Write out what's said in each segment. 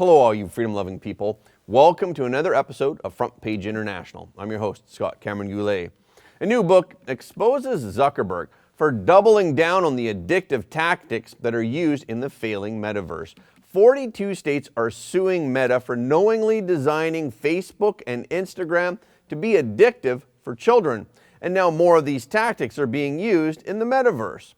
Hello, all you freedom-loving people. Welcome to another episode of Front Page International. I'm your host, Scott Cameron Goulet. A new book exposes Zuckerberg for doubling down on the addictive tactics that are used in the failing metaverse. 42 states are suing Meta for knowingly designing Facebook and Instagram to be addictive for children. And now more of these tactics are being used in the metaverse.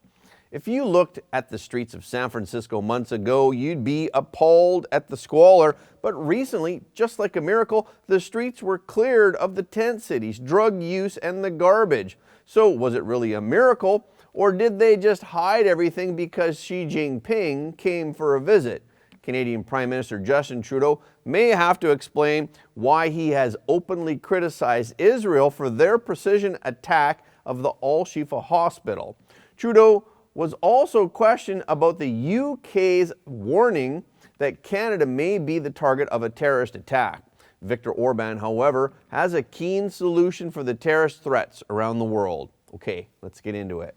If you looked at the streets of San Francisco months ago, you'd be appalled at the squalor. But recently, just like a miracle, the streets were cleared of the tent cities, drug use, and the garbage. So was it really a miracle, or did they just hide everything because Xi Jinping came for a visit? Canadian Prime Minister Justin Trudeau may have to explain why he has openly criticized Israel for their precision attack of the Al-Shifa Hospital. Trudeau was also questioned about the UK's warning that Canada may be the target of a terrorist attack. Viktor Orbán, however, has a keen solution for the terrorist threats around the world. Okay, let's get into it.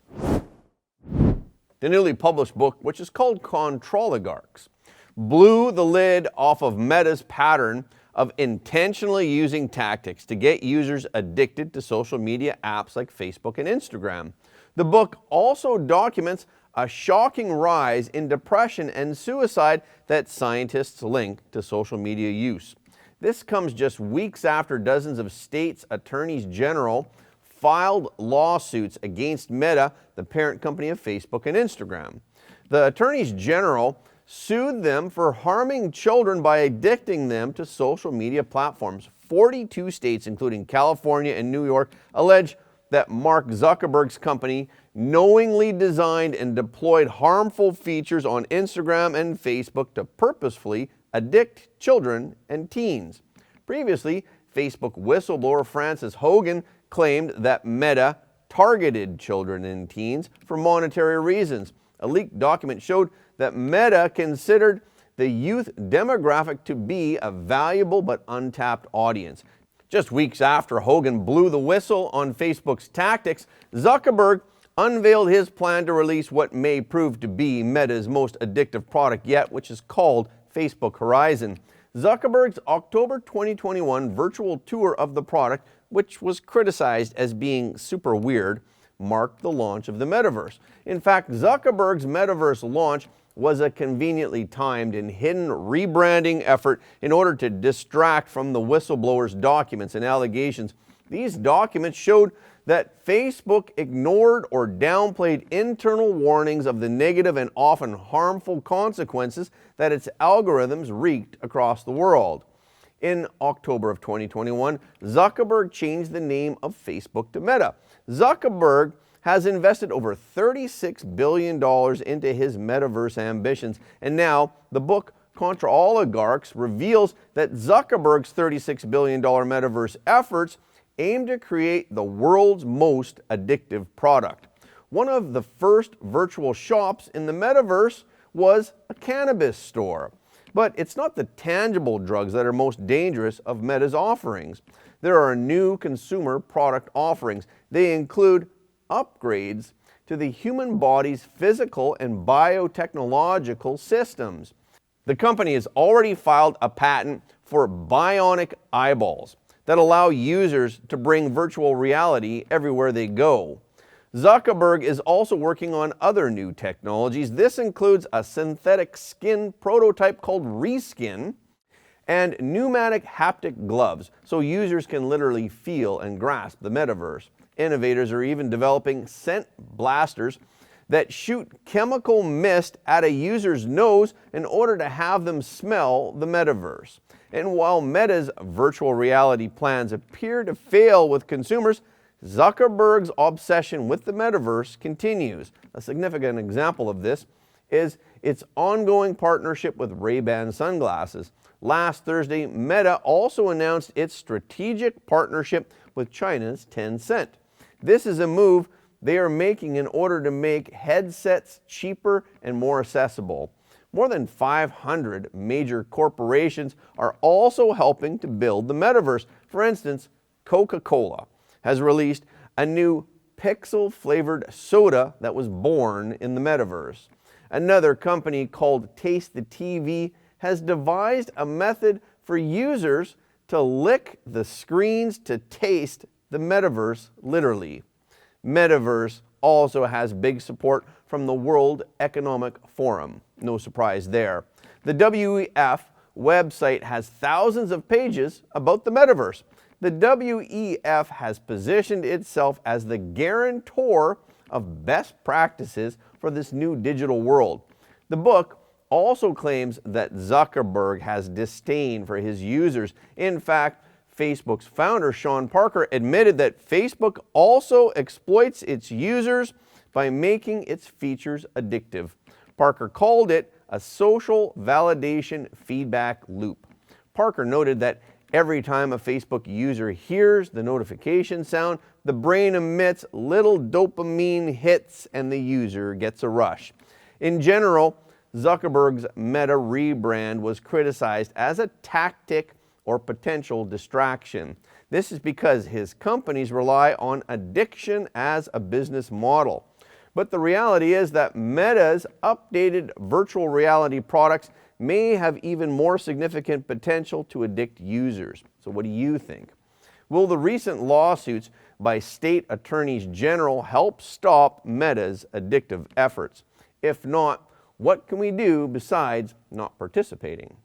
The newly published book, which is called Controligarchs, blew the lid off of Meta's pattern of intentionally using tactics to get users addicted to social media apps like Facebook and Instagram. The book also documents a shocking rise in depression and suicide that scientists link to social media use. This comes just weeks after dozens of states' attorneys general filed lawsuits against Meta, the parent company of Facebook and Instagram. The attorneys general sued them for harming children by addicting them to social media platforms. 42 states, including California and New York, allege that Mark Zuckerberg's company knowingly designed and deployed harmful features on Instagram and Facebook to purposefully addict children and teens. Previously, Facebook whistleblower Frances Hogan claimed that Meta targeted children and teens for monetary reasons. A leaked document showed that Meta considered the youth demographic to be a valuable but untapped audience. Just weeks after Hogan blew the whistle on Facebook's tactics, Zuckerberg unveiled his plan to release what may prove to be Meta's most addictive product yet, which is called Facebook Horizon. Zuckerberg's October 2021 virtual tour of the product, which was criticized as being super weird, marked the launch of the metaverse. In fact, Zuckerberg's metaverse launch was a conveniently timed and hidden rebranding effort in order to distract from the whistleblower's documents and allegations. These documents showed that Facebook ignored or downplayed internal warnings of the negative and often harmful consequences that its algorithms wreaked across the world. In October of 2021, Zuckerberg changed the name of Facebook to Meta. Zuckerberg has invested over $36 billion into his metaverse ambitions, and now the book Controligarchs reveals that Zuckerberg's $36 billion metaverse efforts aim to create the world's most addictive product. One of the first virtual shops in the metaverse was a cannabis store. But it's not the tangible drugs that are most dangerous of Meta's offerings. There are new consumer product offerings. They include upgrades to the human body's physical and biotechnological systems. The company has already filed a patent for BIONIC eyeballs that allow users to bring virtual reality everywhere they go. Zuckerberg is also working on other new technologies. This includes a synthetic skin prototype called Reskin and pneumatic haptic gloves, so users can literally feel and grasp the metaverse. Innovators are even developing scent blasters that shoot chemical mist at a user's nose in order to have them smell the metaverse. And while Meta's virtual reality plans appear to fail with consumers, Zuckerberg's obsession with the metaverse continues. A significant example of this is its ongoing partnership with Ray-Ban sunglasses. Last Thursday, Meta also announced its strategic partnership with China's Tencent. This is a move they are making in order to make headsets cheaper and more accessible. More than 500 major corporations are also helping to build the metaverse. For instance, Coca-Cola has released a new pixel-flavored soda that was born in the metaverse. Another company called Taste the TV has devised a method for users to lick the screens to taste the metaverse literally. Metaverse also has big support from the World Economic Forum. No surprise there. The WEF website has thousands of pages about the metaverse. The WEF has positioned itself as the guarantor of best practices for this new digital world. The book also claims that Zuckerberg has disdain for his users. In fact, Facebook's founder, Sean Parker, admitted that Facebook also exploits its users by making its features addictive. Parker called it a social validation feedback loop. Parker noted that every time a Facebook user hears the notification sound, the brain emits little dopamine hits and the user gets a rush. In general, Zuckerberg's Meta rebrand was criticized as a tactic or potential distraction. This is because his companies rely on addiction as a business model. But the reality is that Meta's updated virtual reality products may have even more significant potential to addict users. So what do you think? Will the recent lawsuits by state attorneys general help stop Meta's addictive efforts? If not, what can we do besides not participating?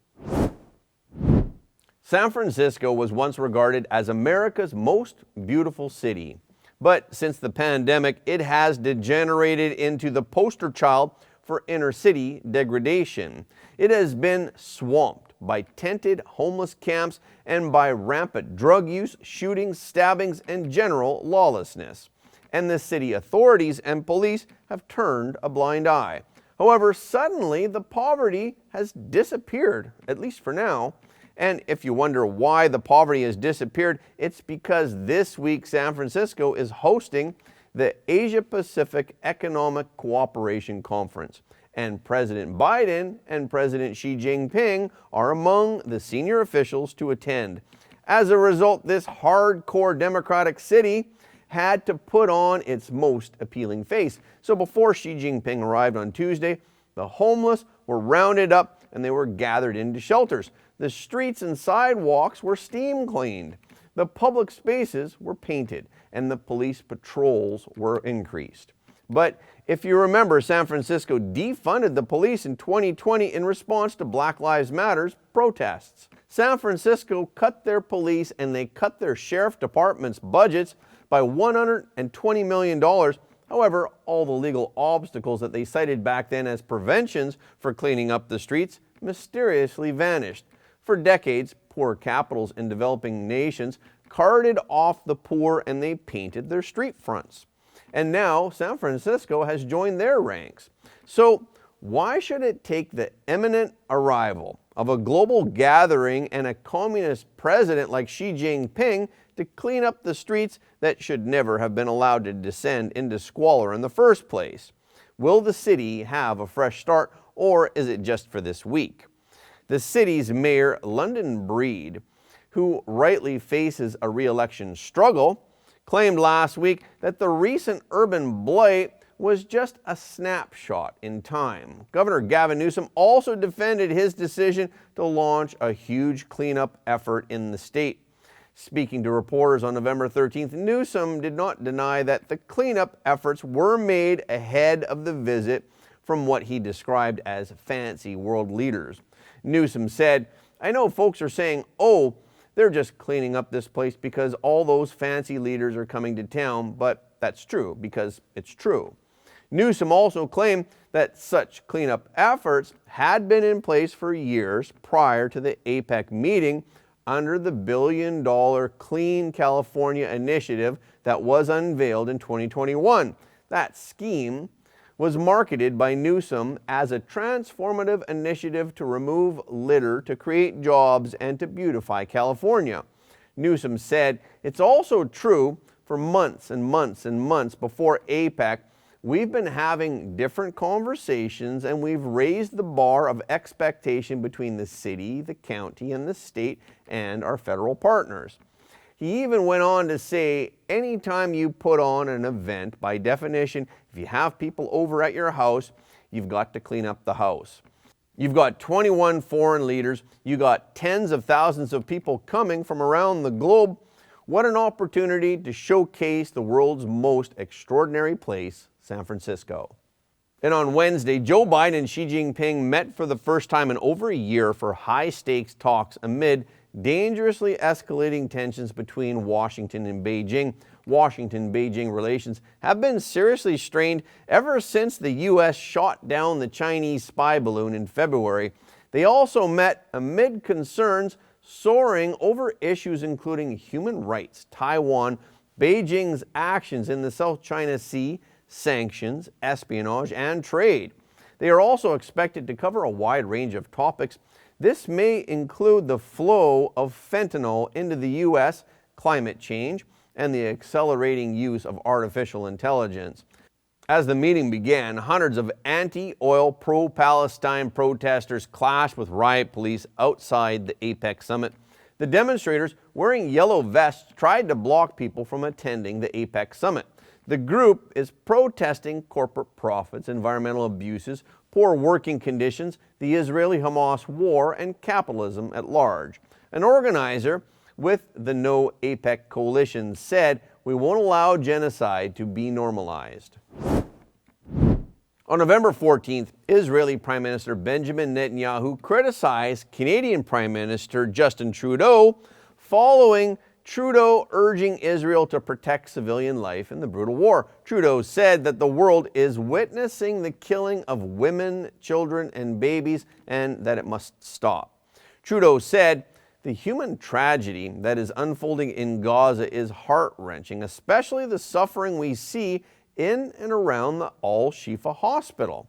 San Francisco was once regarded as America's most beautiful city. But since the pandemic, it has degenerated into the poster child for inner city degradation. It has been swamped by tented homeless camps and by rampant drug use, shootings, stabbings, and general lawlessness. And the city authorities and police have turned a blind eye. However, suddenly the poverty has disappeared, at least for now. And if you wonder why the poverty has disappeared, it's because this week San Francisco is hosting the Asia-Pacific Economic Cooperation Conference. And President Biden and President Xi Jinping are among the senior officials to attend. As a result, this hardcore democratic city had to put on its most appealing face. So before Xi Jinping arrived on Tuesday, the homeless were rounded up and they were gathered into shelters. The streets and sidewalks were steam cleaned. The public spaces were painted and the police patrols were increased. But if you remember, San Francisco defunded the police in 2020 in response to Black Lives Matter's protests. San Francisco cut their police and they cut their sheriff department's budgets by $120 million. However, all the legal obstacles that they cited back then as preventions for cleaning up the streets mysteriously vanished. For decades, poor capitals in developing nations carted off the poor and they painted their street fronts. And now San Francisco has joined their ranks. So why should it take the imminent arrival of a global gathering and a communist president like Xi Jinping to clean up the streets that should never have been allowed to descend into squalor in the first place? Will the city have a fresh start, or is it just for this week? The city's mayor, London Breed, who rightly faces a re-election struggle, claimed last week that the recent urban blight was just a snapshot in time. Governor Gavin Newsom also defended his decision to launch a huge cleanup effort in the state. Speaking to reporters on November 13th, Newsom did not deny that the cleanup efforts were made ahead of the visit from what he described as fancy world leaders. Newsom said, "I know folks are saying, oh, they're just cleaning up this place because all those fancy leaders are coming to town, but that's true because it's true." Newsom also claimed that such cleanup efforts had been in place for years prior to the APEC meeting under the billion-dollar Clean California initiative that was unveiled in 2021. That scheme was marketed by Newsom as a transformative initiative to remove litter, to create jobs, and to beautify California. Newsom said, "It's also true for months and months and months before APEC, we've been having different conversations and we've raised the bar of expectation between the city, the county, and the state and our federal partners." He even went on to say, anytime you put on an event, by definition, if you have people over at your house, you've got to clean up the house. You've got 21 foreign leaders. You got tens of thousands of people coming from around the globe. What an opportunity to showcase the world's most extraordinary place, San Francisco. And on Wednesday, Joe Biden and Xi Jinping met for the first time in over a year for high-stakes talks amid dangerously escalating tensions between Washington and Beijing. Washington-Beijing relations have been seriously strained ever since the U.S. shot down the Chinese spy balloon in February. They also met amid concerns soaring over issues including human rights, Taiwan, Beijing's actions in the South China Sea, sanctions, espionage, and trade. They are also expected to cover a wide range of topics. This may include the flow of fentanyl into the U.S., climate change, and the accelerating use of artificial intelligence. As the meeting began, hundreds of anti-oil, pro-Palestine protesters clashed with riot police outside the APEC summit. The demonstrators, wearing yellow vests, tried to block people from attending the APEC summit. The group is protesting corporate profits, environmental abuses, poor working conditions, the Israeli-Hamas war, and capitalism at large. An organizer with the No APEC coalition said, "We won't allow genocide to be normalized." On November 14th, Israeli Prime Minister Benjamin Netanyahu criticized Canadian Prime Minister Justin Trudeau following Trudeau urging Israel to protect civilian life in the brutal war. Trudeau said that the world is witnessing the killing of women, children, and babies, and that it must stop. Trudeau said, "The human tragedy that is unfolding in Gaza is heart-wrenching, especially the suffering we see in and around the Al-Shifa Hospital.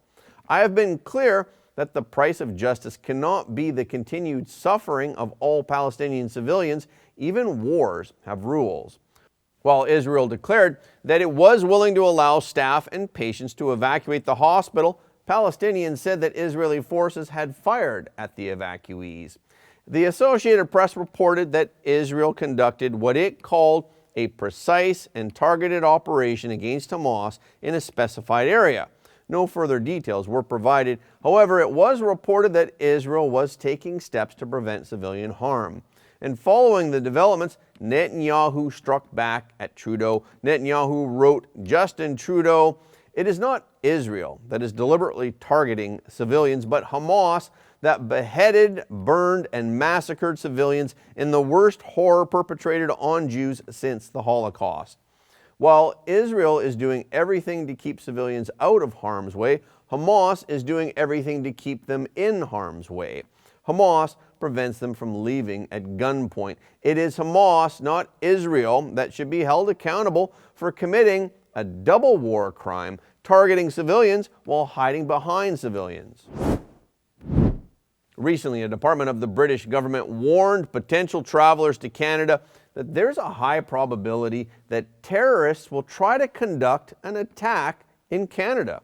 I have been clear that the price of justice cannot be the continued suffering of all Palestinian civilians. Even wars have rules." While Israel declared that it was willing to allow staff and patients to evacuate the hospital, Palestinians said that Israeli forces had fired at the evacuees. The Associated Press reported that Israel conducted what it called a precise and targeted operation against Hamas in a specified area. No further details were provided. However, it was reported that Israel was taking steps to prevent civilian harm. And following the developments, Netanyahu struck back at Trudeau. Netanyahu wrote, "Justin Trudeau, it is not Israel that is deliberately targeting civilians, but Hamas that beheaded, burned, and massacred civilians in the worst horror perpetrated on Jews since the Holocaust. While Israel is doing everything to keep civilians out of harm's way, Hamas is doing everything to keep them in harm's way. Hamas prevents them from leaving at gunpoint. It is Hamas, not Israel, that should be held accountable for committing a double war crime, targeting civilians while hiding behind civilians." Recently, a department of the British government warned potential travelers to Canada that there's a high probability that terrorists will try to conduct an attack in Canada.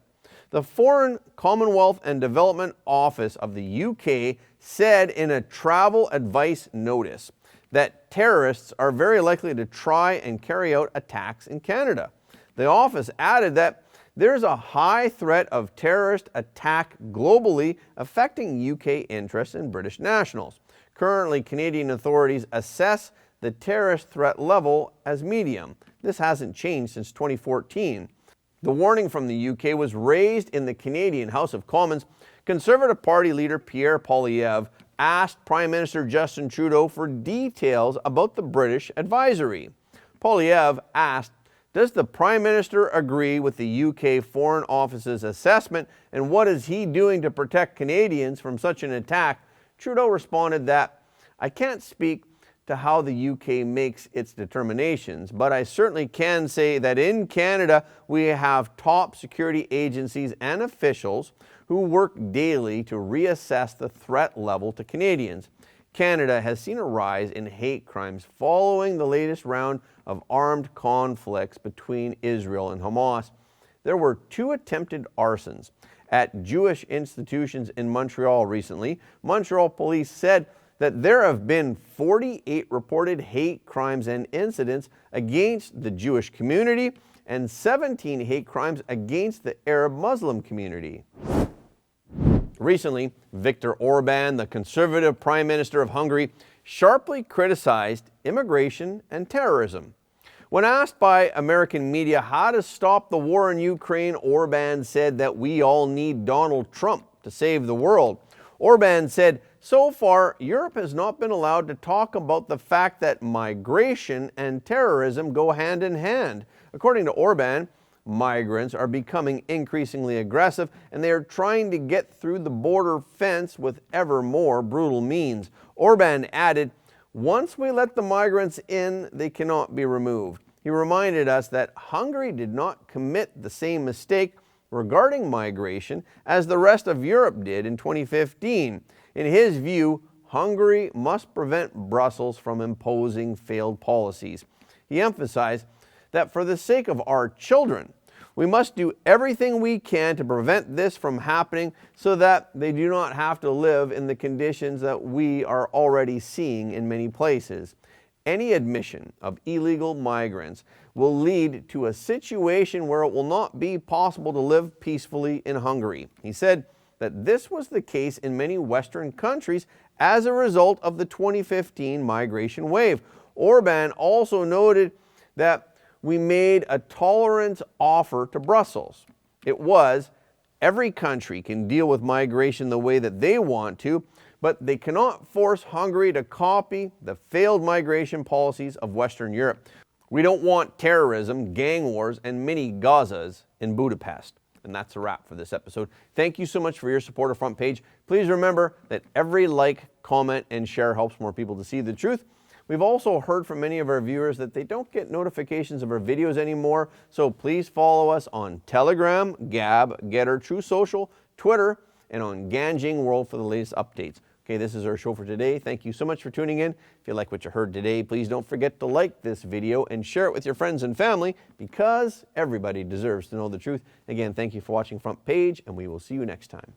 The Foreign, Commonwealth and Development Office of the UK said in a travel advice notice that terrorists are very likely to try and carry out attacks in Canada. The office added that there's a high threat of terrorist attack globally affecting UK interests and British nationals. Currently, Canadian authorities assess the terrorist threat level as medium. This hasn't changed since 2014. The warning from the UK was raised in the Canadian House of Commons. Conservative Party leader Pierre Poilievre asked Prime Minister Justin Trudeau for details about the British advisory. Poilievre asked, "Does the Prime Minister agree with the UK Foreign Office's assessment, and what is he doing to protect Canadians from such an attack?" Trudeau responded that, "I can't speak to how the UK makes its determinations, but I certainly can say that in Canada we have top security agencies and officials who work daily to reassess the threat level to Canadians. Canada has seen a rise in hate crimes following the latest round of armed conflicts between Israel and Hamas. There were 2 attempted arsons at Jewish institutions in Montreal recently. Montreal police said that there have been 48 reported hate crimes and incidents against the Jewish community and 17 hate crimes against the Arab Muslim community." Recently, Viktor Orbán, the conservative Prime Minister of Hungary, sharply criticized immigration and terrorism. When asked by American media how to stop the war in Ukraine, Orbán said that we all need Donald Trump to save the world. Orbán said, so far, Europe has not been allowed to talk about the fact that migration and terrorism go hand in hand. According to Orbán, migrants are becoming increasingly aggressive and they are trying to get through the border fence with ever more brutal means. Orbán added, once we let the migrants in, they cannot be removed. He reminded us that Hungary did not commit the same mistake regarding migration as the rest of Europe did in 2015. In his view, Hungary must prevent Brussels from imposing failed policies. He emphasized that for the sake of our children, we must do everything we can to prevent this from happening so that they do not have to live in the conditions that we are already seeing in many places. Any admission of illegal migrants will lead to a situation where it will not be possible to live peacefully in Hungary. He said that this was the case in many Western countries as a result of the 2015 migration wave. Orbán also noted that we made a tolerance offer to Brussels. It was, every country can deal with migration the way that they want to, but they cannot force Hungary to copy the failed migration policies of Western Europe. We don't want terrorism, gang wars, and mini Gazas in Budapest. And that's a wrap for this episode. Thank you so much for your support of Front Page. Please remember that every like, comment, and share helps more people to see the truth. We've also heard from many of our viewers that they don't get notifications of our videos anymore, so please follow us on Telegram, Gab, Getter, True Social, Twitter, and on Ganjing World for the latest updates. Okay, this is our show for today. Thank you so much for tuning in. If you like what you heard today, please don't forget to like this video and share it with your friends and family because everybody deserves to know the truth. Again, thank you for watching Front Page, and we will see you next time.